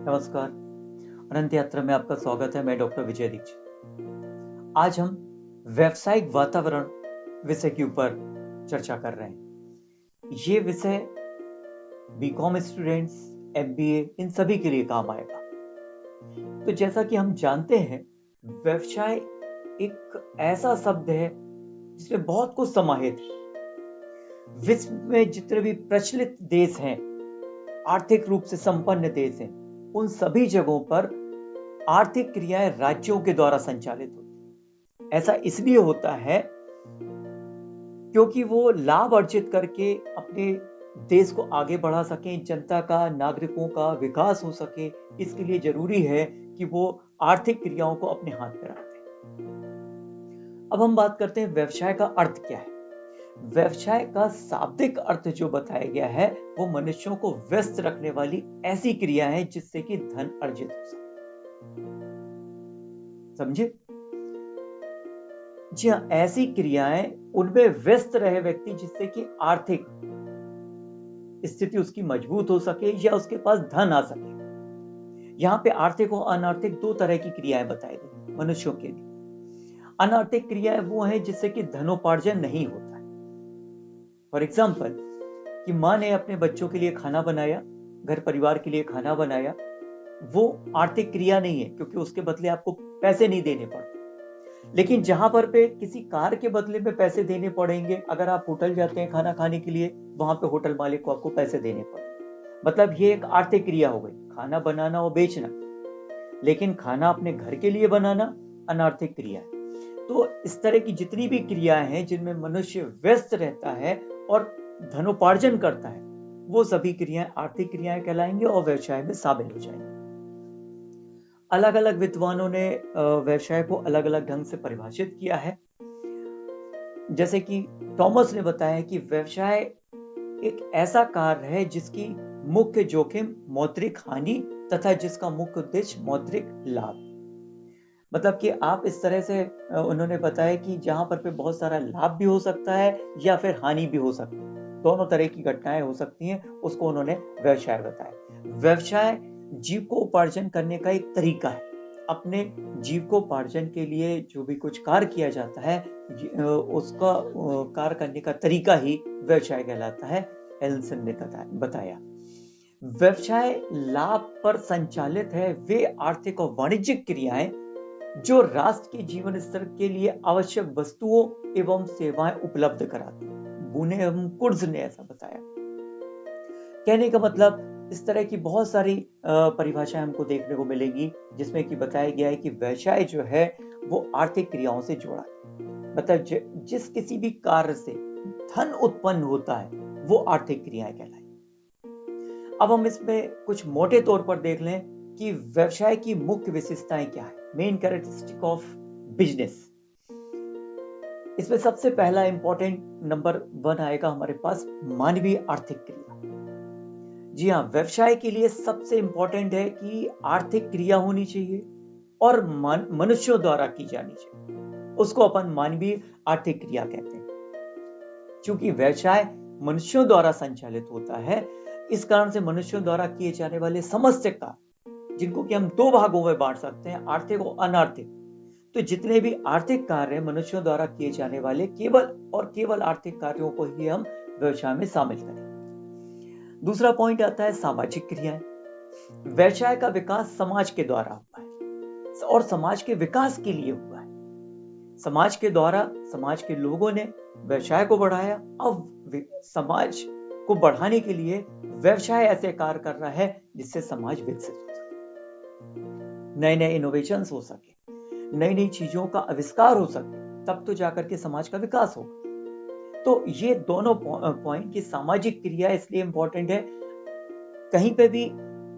नमस्कार। अनंत यात्रा में आपका स्वागत है। मैं डॉक्टर विजय दीक्षित। आज हम व्यावसायिक वातावरण विषय के ऊपर चर्चा कर रहे हैं। ये विषय बीकॉम स्टूडेंट्स, एमबीए इन सभी के लिए काम आएगा। तो जैसा कि हम जानते हैं, व्यवसाय एक ऐसा शब्द है जिसमें बहुत कुछ समाहित है। विश्व में जितने भी प्रचलित देश हैं, आर्थिक रूप से संपन्न देश हैं, उन सभी जगहों पर आर्थिक क्रियाएं राज्यों के द्वारा संचालित होती हैं। ऐसा इसलिए होता है क्योंकि वो लाभ अर्जित करके अपने देश को आगे बढ़ा सकें, जनता का, नागरिकों का विकास हो सके। इसके लिए जरूरी है कि वो आर्थिक क्रियाओं को अपने हाथ में रखते हैं। अब हम बात करते हैं व्यवसाय का अर्थ क्या है। व्यवसाय का शाब्दिक अर्थ जो बताया गया है वो मनुष्यों को व्यस्त रखने वाली ऐसी क्रिया है जिससे कि धन अर्जित हो सके। समझे? जी हाँ, ऐसी क्रियाएं, उनमें व्यस्त रहे व्यक्ति जिससे कि आर्थिक स्थिति उसकी मजबूत हो सके या उसके पास धन आ सके। यहाँ पे आर्थिक और अनार्थिक दो तरह की क्रियाएं बताई गई मनुष्यों के लिए। अनार्थिक क्रियाएं वो है जिससे कि धनोपार्जन नहीं होता है। फॉर एग्जाम्पल, कि माँ ने अपने बच्चों के लिए खाना बनाया, घर परिवार के लिए खाना बनाया, वो आर्थिक क्रिया नहीं है क्योंकि उसके बदले आपको पैसे नहीं देने पड़ते। लेकिन जहां पर पे किसी कार के बदले में पैसे देने पड़ेंगे, अगर आप होटल जाते हैं खाना खाने के लिए, वहां पे होटल मालिक को आपको पैसे देने पड़ेंगे। मतलब ये एक आर्थिक क्रिया हो गई, खाना बनाना और बेचना। लेकिन खाना अपने घर के लिए बनाना अनार्थिक क्रिया है। तो इस तरह की जितनी भी क्रियाएं हैं जिनमें मनुष्य व्यस्त रहता है और धनोपार्जन करता है, वो सभी क्रियाएं आर्थिक क्रियाएं कहलाएंगी और व्यवसाय में शामिल हो जाएंगी। अलग अलग विद्वानों ने व्यवसाय को अलग अलग ढंग से परिभाषित किया है। जैसे कि थॉमस ने बताया कि व्यवसाय एक ऐसा कार्य है जिसकी मुख्य जोखिम मौद्रिक हानि तथा जिसका मुख्य उद्देश्य मौद्रिक लाभ। मतलब कि आप इस तरह से उन्होंने बताया कि जहां पर पे बहुत सारा लाभ भी हो सकता है या फिर हानि भी हो सकती है, दोनों तरह की घटनाएं हो सकती हैं, उसको उन्होंने व्यवसाय बताया। व्यवसाय जीविकोपार्जन करने का एक तरीका है। अपने जीविकोपार्जन के लिए जो भी कुछ कार्य किया जाता है, उसका कार्य करने का तरीका ही व्यवसाय कहलाता है। एल्सन ने बताया व्यवसाय लाभ पर संचालित है वे आर्थिक और वाणिज्यिक क्रियाएं जो राष्ट्र के जीवन स्तर के लिए आवश्यक वस्तुओं एवं सेवाएं उपलब्ध कराती है। बुने एवं कुर्ज ने ऐसा बताया। कहने का मतलब, इस तरह की बहुत सारी परिभाषाएं हमको देखने को मिलेंगी जिसमें कि बताया गया है कि व्यवसाय जो है वो आर्थिक क्रियाओं से जुड़ा है। मतलब जिस किसी भी कार्य से धन उत्पन्न होता है वो आर्थिक क्रियाएं कहलाई। अब हम इसमें कुछ मोटे तौर पर देख लें कि व्यवसाय की मुख्य विशेषताएं क्या है, मेन कैरेक्टरिस्टिक ऑफ बिजनेस। इसमें सबसे पहला इंपॉर्टेंट नंबर 1 आएगा हमारे पास, मानवीय आर्थिक क्रिया। जी हाँ, व्यवसाय के लिए सबसे इंपॉर्टेंट है कि आर्थिक क्रिया होनी चाहिए और मनुष्यों द्वारा की जानी चाहिए। उसको अपन मानवीय आर्थिक क्रिया कहते हैं। चूंकि व्यवसाय मनुष्यों द्वारा संचालित होता है, इस कारण से मनुष्यों द्वारा किए जाने वाले समस्त कार्य, जिनको कि हम दो भागों में बांट सकते हैं, आर्थिक और अनार्थिक। तो जितने भी आर्थिक कार्य मनुष्यों द्वारा किए जाने वाले, केवल और केवल आर्थिक कार्यों को ही हम व्यवसाय में शामिल करें। दूसरा पॉइंट आता है सामाजिक क्रियाएं। व्यवसाय का विकास समाज के द्वारा हुआ है और समाज के विकास के लिए हुआ है। समाज के द्वारा समाज के लोगों ने व्यवसाय को बढ़ाया। अब समाज को बढ़ाने के लिए व्यवसाय ऐसे कार्य कर रहा है जिससे समाज विकसित हो सके, नए नए इनोवेशंस हो सके, नई नई चीजों का आविष्कार हो सके, तब तो जाकर के समाज का विकास होगा। तो ये दोनों पॉइंट की सामाजिक क्रिया इसलिए इंपॉर्टेंट है। कहीं पे भी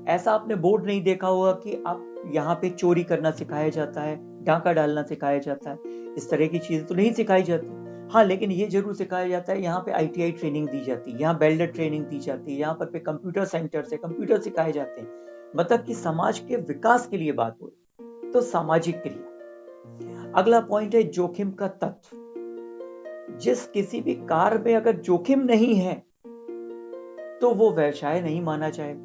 ऐसा आपने बोर्ड नहीं देखा होगा कि आप यहाँ पे चोरी करना सिखाया जाता है, डाका डालना सिखाया जाता है। इस तरह की चीजें तो नहीं सिखाई जाती। हाँ, लेकिन ये जरूर सिखाया जाता है, यहाँ पे आईटीआई ट्रेनिंग दी जाती है, यहाँ वेल्डर ट्रेनिंग दी जाती है, यहाँ पर पे कंप्यूटर सेंटर से कंप्यूटर सिखाए जाते हैं। मतलब कि समाज के विकास के लिए बात हो। तो सामाजिक क्रिया। अगला पॉइंट है जोखिम का तत्व। जिस किसी भी कार्य में अगर जोखिम नहीं है तो वो व्यवसाय नहीं माना जाएगा।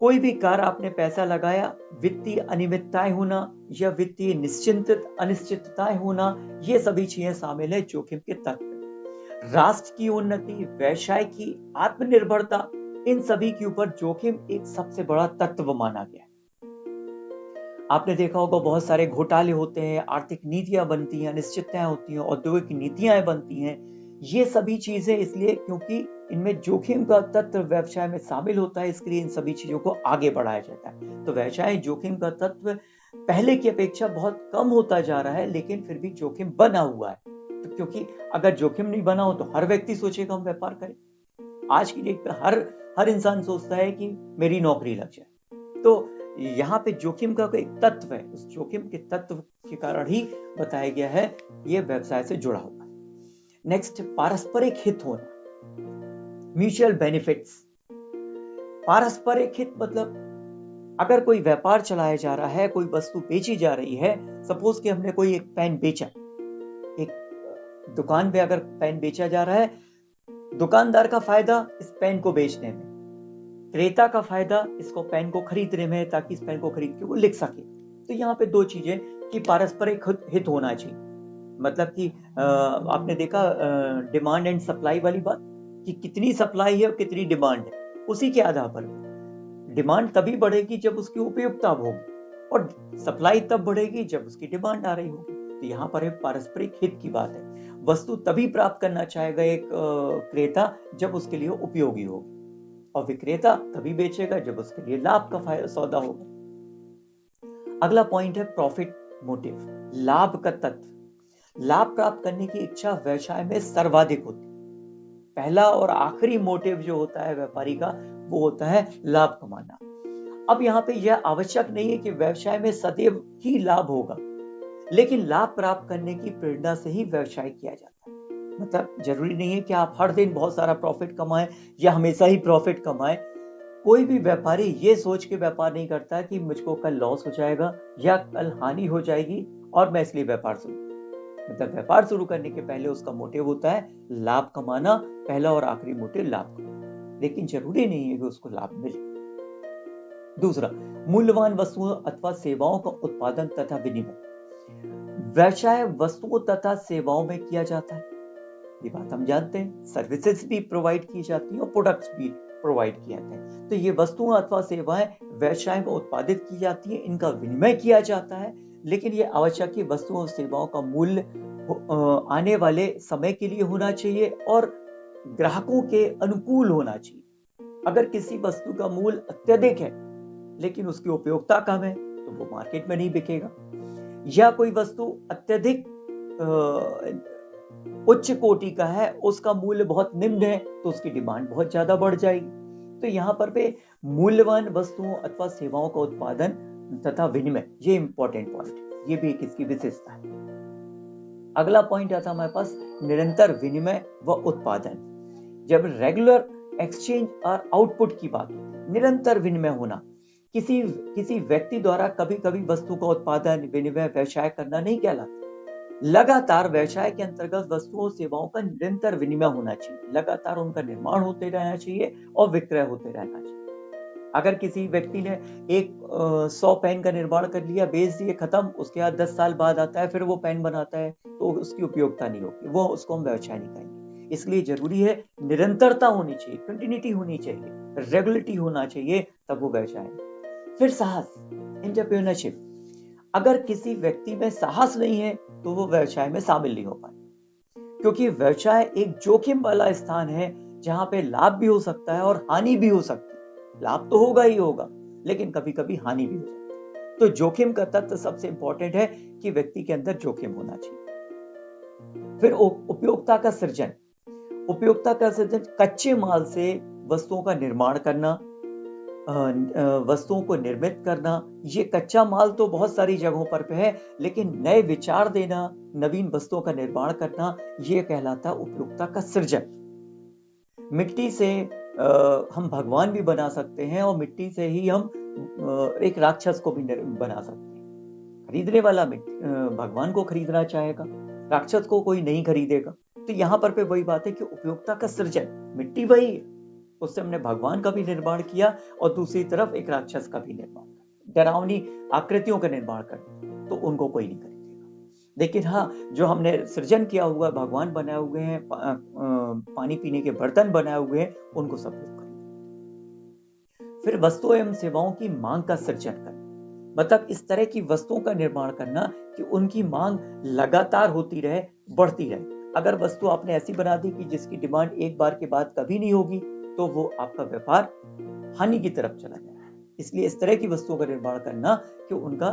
कोई भी कार्य आपने पैसा लगाया, वित्तीय अनियमितताएं होना या वित्तीय अनिश्चितताएं होना, ये सभी चीजें शामिल है जोखिम के तत्व। राष्ट्र की उन्नति, व्यवसाय की आत्मनिर्भरता, इन सभी के ऊपर जोखिम एक सबसे बड़ा तत्व माना गया है। आपने देखा होगा बहुत सारे घोटाले होते हैं, आर्थिक नीतियां बनती हैं, अनिश्चितताएं होती हैं, औद्योगिक नीतियां बनती हैं। ये सभी चीजें इसलिए क्योंकि इनमें जोखिम का तत्व व्यवसाय में शामिल होता है, इसके लिए इन सभी चीजों को आगे बढ़ाया जाता है। तो व्यवसाय जोखिम का तत्व पहले की अपेक्षा बहुत कम होता जा रहा है, लेकिन फिर भी जोखिम बना हुआ है। तो क्योंकि अगर जोखिम नहीं बना हो तो हर व्यक्ति सोचेगा हम व्यापार करें। आज की डेट में हर इंसान सोचता है कि मेरी नौकरी लग जाए। तो यहाँ पे जोखिम का कोई तत्व है, उस जोखिम के तत्व के कारण ही बताया गया है ये व्यवसाय से जुड़ा हुआ है। नेक्स्ट, पारस्परिक हित होना, म्यूचुअल बेनिफिट्स। पारस्परिक हित मतलब अगर कोई व्यापार चलाया जा रहा है, कोई वस्तु बेची जा रही है, सपोज कि हमने कोई एक पेन बेचा, एक दुकान पे अगर पेन बेचा जा रहा है, दुकानदार का फायदा इस पेन को बेचने में, क्रेता का फायदा इसको पेन को खरीदने में, ताकि इस पेन को खरीद के वो लिख सके। तो यहाँ पे दो चीजें कि पारस्परिक हित होना चाहिए। मतलब कि आपने देखा डिमांड एंड सप्लाई वाली बात, कि कितनी सप्लाई है और कितनी डिमांड है, उसी के आधार पर डिमांड तभी बढ़ेगी जब उसकी उपयोगिता होगी, और सप्लाई तब बढ़ेगी जब उसकी डिमांड आ रही होगी। तो यहाँ पर पारस्परिक हित की बात है। वस्तु तभी प्राप्त करना चाहेगा एक क्रेता जब उसके लिए उपयोगी होगी, और विक्रेता तभी बेचेगा जब उसके लिए लाभ का फायदा सौदा होगा। अगला पॉइंट है प्रॉफिट मोटिव, लाभ का तत्व। लाभ प्राप्त करने की इच्छा व्यवसाय में सर्वाधिक होती है। पहला और आखिरी मोटिव जो होता है व्यापारी का, वो होता है लाभ कमाना। अब यहाँ पे यह आवश्यक नहीं है कि व्यवसाय में सदैव ही लाभ होगा, लेकिन लाभ प्राप्त करने की प्रेरणा से ही व्यवसाय किया जाता है। मतलब जरूरी नहीं है कि आप हर दिन बहुत सारा प्रॉफिट कमाएं या हमेशा ही प्रॉफिट कमाएं। कोई भी व्यापारी ये सोच के व्यापार नहीं करता कि मुझको कल लॉस हो जाएगा या कल हानि हो जाएगी और मैं इसलिए व्यापार शुरू। मतलब व्यापार शुरू करने के पहले उसका मोटिव होता है लाभ कमाना, पहला और आखिरी मोटिव लाभ कमाना, लेकिन जरूरी नहीं है कि उसको लाभ मिले। दूसरा, मूल्यवान वस्तुओं अथवा सेवाओं का उत्पादन तथा विनिमय। व्यवसाय वस्तुओं तथा सेवाओं में किया जाता है, ये बात हम जानते हैं। सर्विसेज भी प्रोवाइड की जाती हैं और प्रोडक्ट्स भी प्रोवाइड किए जाते हैं। तो ये वस्तुएं अथवा सेवाएं व्यवसाय में उत्पादित की जाती हैं, इनका विनिमय किया जाता है, लेकिन ये आवश्यक है वस्तुओं और सेवाओं का मूल्य आने वाले समय के लिए होना चाहिए और ग्राहकों के अनुकूल होना चाहिए। अगर किसी वस्तु का मूल्य अत्यधिक है लेकिन उसकी उपयोगिता कम है तो वो मार्केट में नहीं बिकेगा, या कोई वस्तु अत्यधिक उच्च कोटि का है, उसका मूल्य बहुत निम्न है तो उसकी डिमांड बहुत ज्यादा बढ़ जाएगी। तो यहाँ पर पे मूल्यवान वस्तुओं अथवा सेवाओं का उत्पादन तथा विनिमय, ये इंपॉर्टेंट पॉइंट, ये भी एक इसकी विशेषता है। अगला पॉइंट आता है हमारे पास निरंतर विनिमय व उत्पादन। जब रेगुलर एक्सचेंज और आउटपुट की बात होती है, निरंतर विनिमय होना, किसी व्यक्ति द्वारा कभी कभी वस्तु का उत्पादन विनिमय व्यवसाय करना नहीं कहलाता। लगातार व्यवसाय के अंतर्गत वस्तुओं सेवाओं का निरंतर विनिमय होना चाहिए, लगातार उनका निर्माण होते रहना चाहिए और विक्रय होते रहना चाहिए। अगर किसी व्यक्ति ने एक 100 पेन का निर्माण कर लिया, बेच दिए, खत्म, उसके बाद 10 साल बाद आता है फिर वो पेन बनाता है, तो उसकी उपयोगिता नहीं होगी, वो उसको हम व्यवसाय नहीं कहेंगे। इसलिए जरूरी है निरंतरता होनी चाहिए, कंटिन्यूटी होनी चाहिए, रेगुलरिटी होना चाहिए, तब वो व्यवसाय है। फिर साहस, एंटरप्रेन्योरशिप। अगर किसी व्यक्ति में साहस नहीं है तो वो व्यवसाय में शामिल नहीं हो पाए, क्योंकि व्यवसाय एक जोखिम वाला स्थान है जहां पे लाभ भी हो सकता है और हानि भी हो सकती है। लाभ तो होगा ही होगा, लेकिन कभी कभी हानि भी हो सकती है। तो जोखिम का तत्व सबसे इंपॉर्टेंट है कि व्यक्ति के अंदर जोखिम होना चाहिए। फिर उपयोगिता का सृजन। उपयोगिता का सृजन कच्चे माल से वस्तुओं का निर्माण करना, वस्तुओं को निर्मित करना। ये कच्चा माल तो बहुत सारी जगहों पर पे है, लेकिन नए विचार देना, नवीन वस्तुओं का निर्माण करना, ये कहलाता है उपयोगिता का सृजन। मिट्टी से हम भगवान भी बना सकते हैं और मिट्टी से ही हम एक राक्षस को भी बना सकते हैं। खरीदने वाला भगवान को खरीदना चाहेगा, राक्षस को कोई नहीं खरीदेगा। तो यहाँ पर पे वही बात है कि उपयोगिता का सृजन, मिट्टी वही है, उससे हमने भगवान का भी निर्माण किया और दूसरी तरफ एक राक्षस का भी निर्माण किया, डरावनी आकृतियों का निर्माण कर दिया, तो उनको कोई नहीं खरीदेगा। लेकिन हाँ, जो हमने सृजन किया हुआ भगवान बनाए हुए हैं, पानी पीने के बर्तन बनाए हुए हैं, उनको सब लोग खरीदेंगे। फिर वस्तुओं एवं सेवाओं की मांग का सृजन करना, मतलब इस तरह की वस्तुओं का निर्माण करना कि उनकी मांग लगातार होती रहे, बढ़ती रहे। अगर वस्तु आपने ऐसी बना दी कि जिसकी डिमांड एक बार के बाद कभी नहीं होगी, तो वो आपका व्यापार हानि की तरफ चला जाएगा। इसलिए इस तरह की वस्तुओं का निर्माण करना कि उनका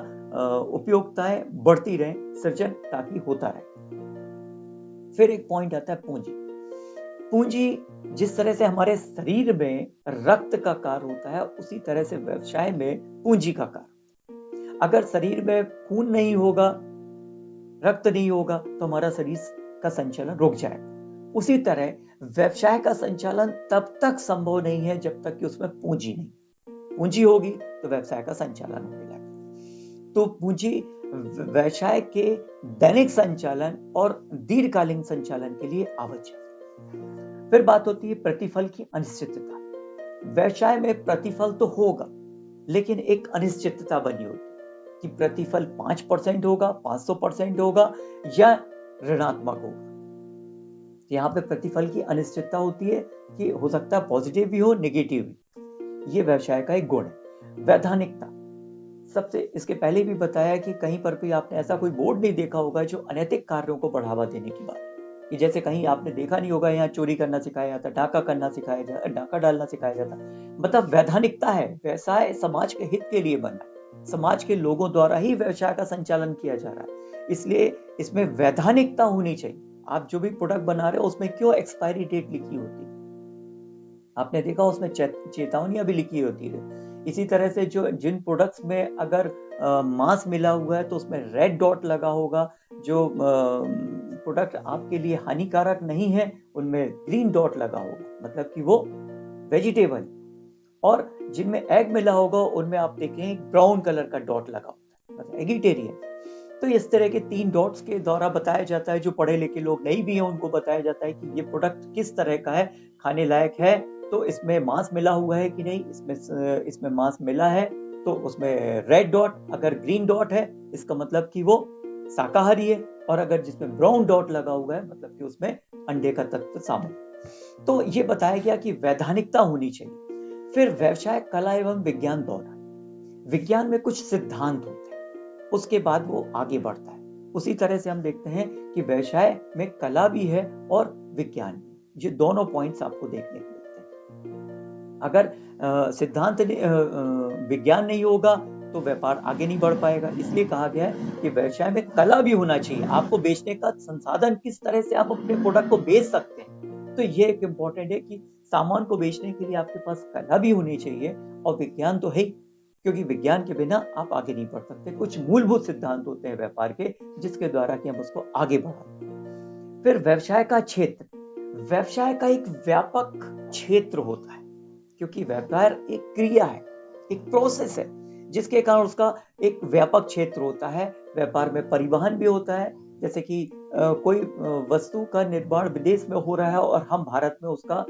उपयोगिताएं बढ़ती रहे, सृजन ताकि होता रहे। फिर एक पॉइंट आता है पूंजी। पूंजी जिस तरह से हमारे शरीर में रक्त का कार्य होता है, उसी तरह से व्यवसाय में पूंजी का कार्य। अगर शरीर में खून नहीं होगा, रक्त नहीं होगा, तो हमारा शरीर का संचालन रुक जाएगा। उसी तरह व्यवसाय का संचालन तब तक संभव नहीं है जब तक कि उसमें पूंजी नहीं। पूंजी होगी तो व्यवसाय का संचालन होने लगेगा। तो पूंजी व्यवसाय के दैनिक संचालन और दीर्घकालीन संचालन के लिए आवश्यक है। फिर बात होती है प्रतिफल की अनिश्चितता। व्यवसाय में प्रतिफल तो होगा, लेकिन एक अनिश्चितता बनी होती है कि प्रतिफल 5% होगा, 500% होगा या ऋणात्मक होगा। यहाँ पे प्रतिफल की अनिश्चितता होती है कि हो सकता है पॉजिटिव भी हो, नेगेटिव भी। ये व्यवसाय का एक गुण है। वैधानिकता, सबसे इसके पहले भी बताया कि कहीं पर भी आपने ऐसा कोई बोर्ड नहीं देखा होगा जो अनैतिक कार्यों को बढ़ावा देने की बात, कि जैसे कहीं आपने देखा नहीं होगा यहाँ चोरी करना सिखाया जाता, डाका करना सिखाया जाता, डाका डालना सिखाया जाता। मतलब वैधानिकता है, व्यवसाय समाज के हित के लिए बना है, समाज के लोगों द्वारा ही व्यवसाय का संचालन किया जा रहा है, इसलिए इसमें वैधानिकता होनी चाहिए। आप जो भी प्रोडक्ट बना रहे हो उसमें क्यों एक्सपायरी डेट लिखी होती है, आपने देखा उसमें चेतावनियां भी लिखी होती है। इसी तरह से जो जिन प्रोडक्ट्स में अगर मांस मिला हुआ है तो उसमें रेड डॉट लगा होगा, जो प्रोडक्ट आपके लिए हानिकारक नहीं है उनमें ग्रीन डॉट लगा होगा, मतलब कि वो वेजिटेबल। और जिनमें एग मिला होगा उनमें आप देखें ब्राउन कलर का डॉट लगा होता है, मतलब एगिटेरियन। तो इस तरह के 3 डॉट्स के द्वारा बताया जाता है, जो पढ़े लिखे लोग नहीं भी हैं उनको बताया जाता है कि ये प्रोडक्ट किस तरह का है, खाने लायक है, तो इसमें मांस मिला हुआ है कि नहीं, इसमें मांस मिला है तो उसमें रेड डॉट, अगर ग्रीन डॉट है इसका मतलब कि वो शाकाहारी है, और अगर जिसमें ब्राउन डॉट लगा हुआ है मतलब कि उसमें अंडे का तत्व शामिल। तो ये बताया गया कि वैधानिकता होनी चाहिए। फिर व्यवसाय कला एवं विज्ञान द्वारा, विज्ञान में कुछ सिद्धांत होते हैं, उसके बाद वो आगे बढ़ता है। उसी तरह से हम देखते हैं कि व्यवसाय में कला भी है और विज्ञान भी। ये दोनों पॉइंट्स आपको देखने को मिलते हैं। अगर सिद्धांत विज्ञान नहीं होगा तो व्यापार आगे नहीं बढ़ पाएगा। इसलिए कहा गया है कि व्यवसाय में कला भी होना चाहिए। आपको बेचने का संसाधन, किस तरह से आप अपने प्रोडक्ट को बेच सकते हैं, तो ये एक इम्पोर्टेंट है कि सामान को बेचने के लिए आपके पास कला भी होनी चाहिए, और विज्ञान तो है ही, क्योंकि विज्ञान के बिना आप आगे नहीं बढ़ सकते। कुछ मूलभूत सिद्धांत होते हैं व्यापार के, जिसके द्वारा कि हम उसको आगे बढ़ाते हैं। फिर व्यवसाय का क्षेत्र, व्यवसाय का एक व्यापक क्षेत्र होता है, क्योंकि व्यापार एक क्रिया है, एक प्रोसेस है, जिसके कारण उसका एक व्यापक क्षेत्र होता है। व्यापार में परिवहन भी होता है, जैसे कि कोई वस्तु का निर्माण विदेश में हो रहा है और हम भारत में उसका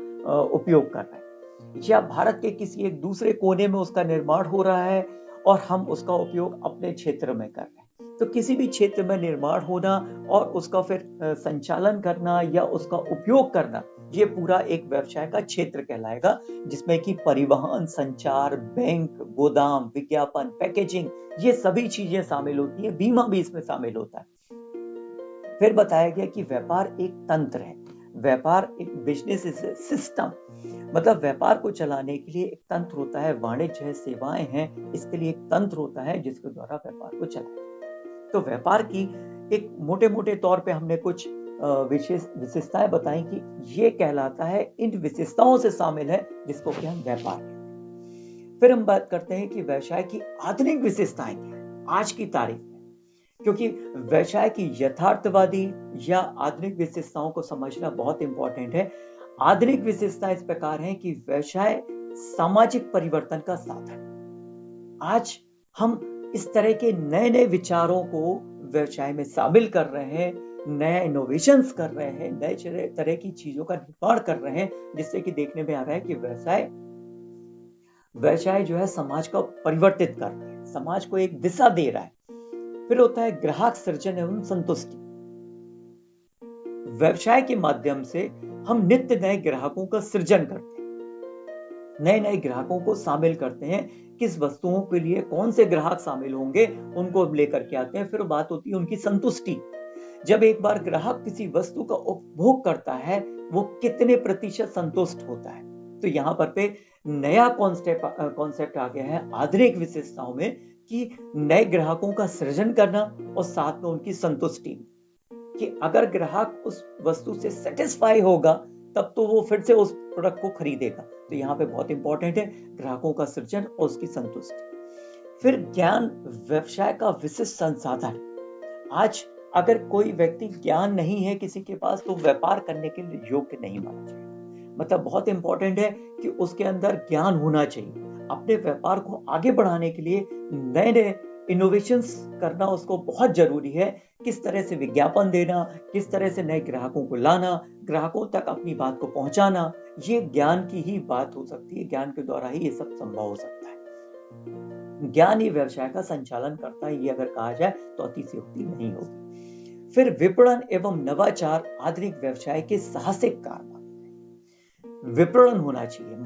उपयोग कर रहे हैं, या भारत के किसी एक दूसरे कोने में उसका निर्माण हो रहा है और हम उसका उपयोग अपने क्षेत्र में कर रहे हैं। तो किसी भी क्षेत्र में निर्माण होना और उसका फिर संचालन करना या उसका उपयोग करना, ये पूरा एक व्यवसाय का क्षेत्र कहलाएगा, जिसमें कि परिवहन, संचार, बैंक, गोदाम, विज्ञापन, पैकेजिंग, ये सभी चीजें शामिल होती है। बीमा भी इसमें शामिल होता है। फिर बताया गया कि व्यापार एक तंत्र है, व्यापार एक बिजनेस सिस्टम, मतलब व्यापार को चलाने के लिए एक तंत्र होता है, वाणिज्य है, सेवाएं हैं, इसके लिए एक तंत्र होता है जिसके द्वारा व्यापार को चलाया। तो व्यापार की एक मोटे मोटे तौर पे हमने कुछ विशेषताएं बताई कि ये कहलाता है, इन विशेषताओं से शामिल है जिसको कि हम व्यापार कहते हैं। फिर हम बात करते हैं कि व्यवसाय की आधुनिक विशेषताएं क्या है आज की तारीख में, क्योंकि व्यवसाय की यथार्थवादी या आधुनिक विशेषताओं को समझना बहुत इंपॉर्टेंट है। आधुनिक विशेषता इस प्रकार है कि व्यवसाय सामाजिक परिवर्तन का साधन। आज हम इस तरह के नए नए विचारों को व्यवसाय में शामिल कर रहे हैं, नया इनोवेशंस कर रहे हैं, नए तरह की चीजों का निर्माण कर रहे हैं, जिससे कि देखने में आ रहा है कि व्यवसाय जो है समाज को परिवर्तित कर रहा है, समाज को एक दिशा दे रहा है। फिर होता है ग्राहक सृजन एवं संतुष्टि। व्यवसाय के माध्यम से हम नित्य नए ग्राहकों का सृजन करते हैं, नए नए ग्राहकों को शामिल करते हैं। किस वस्तुओं के लिए कौन से ग्राहक शामिल होंगे, उनको लेकर के आते हैं। फिर बात होती है उनकी संतुष्टि। जब एक बार ग्राहक किसी वस्तु का उपभोग करता है, वो कितने प्रतिशत संतुष्ट होता है। तो यहाँ पर पे नया कॉन्सेप्ट आ गया है आधुनिक विशेषताओं में, कि नए ग्राहकों का सृजन करना और साथ में उनकी संतुष्टि, कि अगर ग्राहक उस वस्तु से सेटिस्फाई होगा तब तो वो फिर से उस प्रोडक्ट को खरीदेगा। तो यहाँ पे बहुत इंपॉर्टेंट है ग्राहकों का सृजन और उसकी संतुष्टि। फिर ज्ञान व्यवसाय का विशिष्ट संसाधन। आज अगर कोई व्यक्ति ज्ञान नहीं है किसी के पास, तो व्यापार करने के लिए योग्य नहीं माना जाएगा। मतलब बहुत इंपॉर्टेंट है कि उसके अंदर ज्ञान होना चाहिए। अपने व्यापार को आगे बढ़ाने के लिए नए नए इनोवेशंस करना उसको बहुत जरूरी है। किस तरह से विज्ञापन देना, किस तरह से नए ग्राहकों को लाना, ग्राहकों तक अपनी बात को पहुंचाना, ये ज्ञान की ही बात हो सकती है। ज्ञान के द्वारा ही ये सब संभव हो सकता है। ज्ञान ही व्यवसाय का संचालन करता है, ये अगर कहा जाए तो अतिशयोक्ति नहीं होगी। फिर विपणन एवं नवाचार आधुनिक व्यवसाय के साहसिक कारक। विपणन होना चाहिए,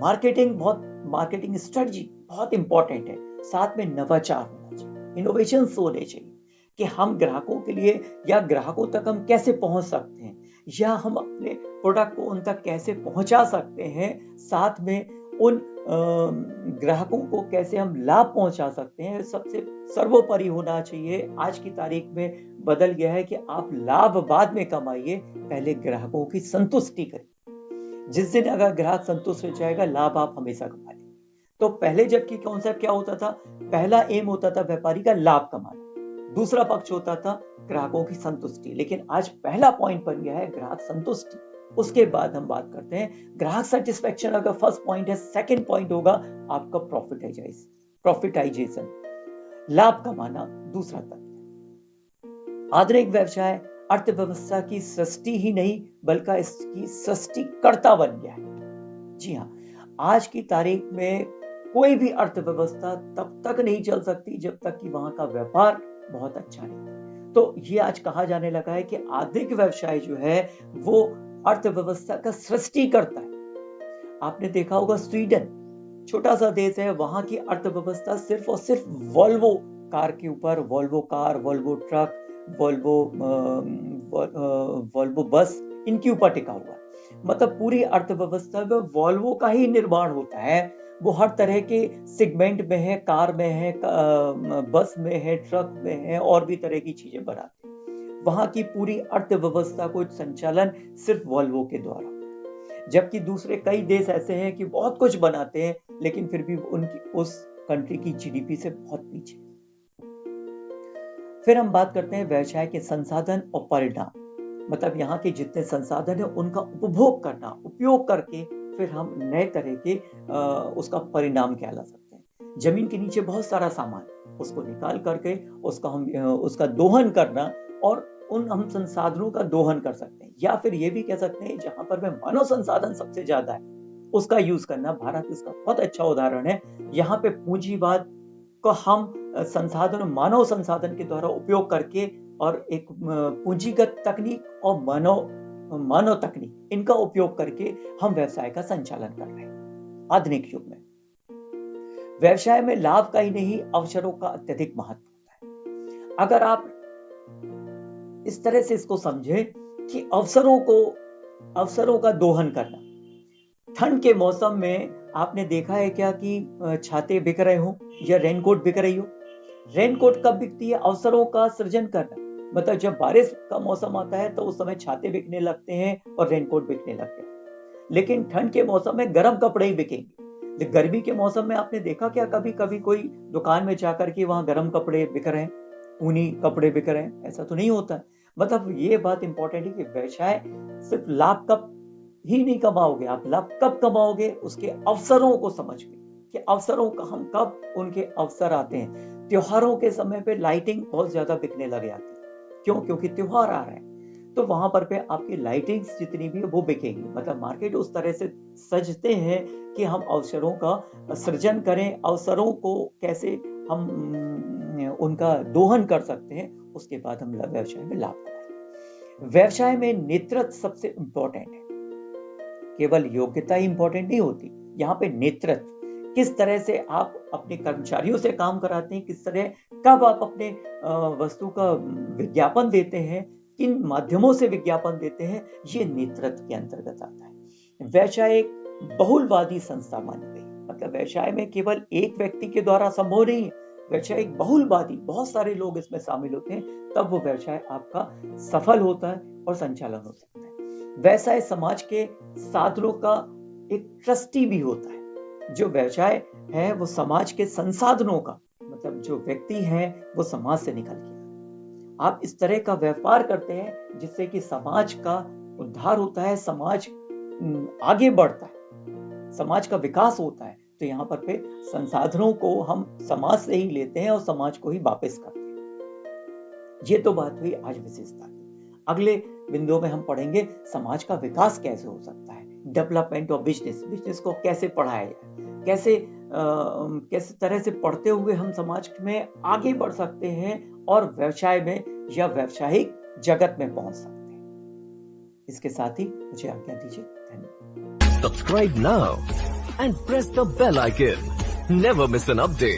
मार्केटिंग स्ट्रेटजी बहुत इंपॉर्टेंट है। साथ में नवाचार होना चाहिए, इनोवेशंस होने चाहिए, कि हम ग्राहकों के लिए या ग्राहकों तक हम कैसे पहुंच सकते हैं, या हम अपने प्रोडक्ट को उन तक कैसे पहुंचा सकते हैं। साथ में उन ग्राहकों को कैसे हम लाभ पहुंचा सकते हैं, सबसे सर्वोपरि होना चाहिए। आज की तारीख में बदल गया है कि आप लाभ बाद में कमाइए, पहले ग्राहकों की संतुष्टि करिए। जिस दिन अगर ग्राहक संतुष्ट हो जाएगा, लाभ आप हमेशा कमा लेंगे। तो पहले जबकि कॉन्सेप्ट क्या होता था, पहला एम होता था व्यापारी का लाभ कमाना, दूसरा पक्ष होता था ग्राहकों की संतुष्टि। लेकिन आज पहला पॉइंट बन गया है ग्राहक संतुष्टि। उसके बाद हम बात करते हैं ग्राहक सेटिस्फेक्शन। अगर फर्स्ट पॉइंट है, सेकंड पॉइंट होगा आपका प्रॉफिटाइजेशन, लाभ कमाना दूसरा तत्व। आधुनिक व्यवसाय अर्थव्यवस्था की सृष्टि ही नहीं बल्कि इसकी सृष्टिकर्ता बन गया है। जी हाँ, आज की तारीख में कोई भी अर्थव्यवस्था तब तक नहीं चल सकती जब तक कि वहां का व्यापार बहुत अच्छा नहीं। तो ये आज कहा जाने लगा है कि आधुनिक व्यवसाय जो है वो अर्थव्यवस्था का सृष्टिकर्ता है। आपने देखा होगा स्वीडन छोटा सा देश है, वहां की अर्थव्यवस्था सिर्फ और सिर्फ वोल्वो कार के ऊपर, Volvo car, Volvo truck, Volvo bus, इनके ऊपर टिका हुआ है। मतलब पूरी अर्थव्यवस्था में वोल्वो का ही निर्माण होता है। वो हर तरह के सेगमेंट में है, कार में है, बस में है, ट्रक में है, और भी तरह की चीजें बनाते हैं। वहां की पूरी अर्थव्यवस्था को संचालन सिर्फ वोल्वो के द्वारा। जबकि दूसरे कई देश ऐसे हैं कि बहुत कुछ बनाते हैं, लेकिन फिर भी उनकी उस कंट्री की जीडीपी से बहुत पीछे। फिर हम बात करते हैं व्यवसाय के संसाधन और परिणाम। मतलब यहाँ के जितने संसाधन है उनका उपभोग करना, उपयोग करके फिर हम नए तरह के उसका परिणाम क्या ला सकते हैं। जमीन के नीचे बहुत सारा सामान, उसको निकाल करके उसका दोहन करना, और उन हम संसाधनों का दोहन कर सकते हैं। या फिर ये भी कह सकते हैं जहां पर मानव संसाधन सबसे ज्यादा है उसका यूज करना। भारत इसका बहुत अच्छा उदाहरण है। यहाँ पे पूंजीवाद को हम मानव संसाधन के द्वारा उपयोग करके, और एक पूंजीगत तकनीक और मानव तकनीक, इनका उपयोग करके हम व्यवसाय का संचालन कर रहे हैं। आधुनिक युग में व्यवसाय में लाभ का ही नहीं, अवसरों का अत्यधिक महत्व होता है। अगर आप इस तरह से इसको समझे कि अवसरों का दोहन करना। ठंड के मौसम में आपने देखा है क्या कि छाते बिक रहे हो या रेनकोट बिक रही हो। रेनकोट कब बिकती है? अवसरों का सृजन करना। मतलब जब बारिश का मौसम आता है तो उस समय छाते बिकने लगते हैं और रेनकोट बिकने लगते हैं। लेकिन ठंड के मौसम में गर्म कपड़े ही बिकेंगे। गर्मी के मौसम में आपने देखा क्या कभी कभी कोई दुकान में जाकर के वहां गर्म कपड़े बिक रहे हैं, ऊनी कपड़े बिक रहे हैं? ऐसा तो नहीं होता। मतलब ये बात इंपॉर्टेंट है कि व्यवसाय सिर्फ लाभ कब ही नहीं कमाओगे, आप लाभ कब कमाओगे उसके अवसरों को समझ के, कि अवसरों का हम कब उनके अवसर आते हैं। त्योहारों के समय पे लाइटिंग बहुत ज्यादा बिकने लग जाती है। क्यों? क्योंकि त्योहार आ रहे हैं। तो वहां पर पे आपकी लाइटिंग्स जितनी भी है वो बिकेगी। मतलब मार्केट उस तरह से सजते हैं कि हम अवसरों का सृजन करें, अवसरों को कैसे हम उनका दोहन कर सकते हैं, उसके बाद हम व्यवसाय में लाभ कमाएं। व्यवसाय में नेतृत्व सबसे इंपॉर्टेंट है। केवल योग्यता ही इंपॉर्टेंट नहीं होती, यहाँ पे नेतृत्व, किस तरह से आप अपने कर्मचारियों से काम कराते हैं, किस तरह कब आप अपने वस्तु का विज्ञापन देते हैं, किन माध्यमों से विज्ञापन देते हैं, ये नेतृत्व के अंतर्गत आता है। व्यवसाय एक बहुलवादी संस्था मानी गई। मतलब व्यवसाय में केवल एक व्यक्ति के द्वारा संभव नहीं है, व्यवसाय एक बहुलवादी, बहुत सारे लोग इसमें शामिल होते हैं, तब वो व्यवसाय आपका सफल होता है और संचालन हो सकता है। व्यवसाय समाज के साधनों का एक ट्रस्टी भी होता है। जो व्यवसाय है वो समाज के संसाधनों का, मतलब जो व्यक्ति है वो समाज से निकल गया। आप इस तरह का व्यापार करते हैं जिससे कि समाज का उद्धार होता है, समाज आगे बढ़ता है, समाज का विकास होता है। तो यहाँ पर पे संसाधनों को हम समाज से ही लेते हैं और समाज को ही वापस करते हैं। ये तो बात हुई आज विशेषता की। अगले बिंदु में हम पढ़ेंगे समाज का विकास कैसे हो सकता है, डेवलपमेंट ऑफ बिजनेस, बिजनेस को कैसे पढ़ाया जाए, कैसे तरह से पढ़ते हुए हम समाज में आगे बढ़ सकते हैं और व्यवसाय में या व्यावसायिक जगत में पहुंच सकते हैं। इसके साथ ही मुझे आज्ञा दीजिए। धन्यवाद। Subscribe now and press the bell icon. Never miss an update.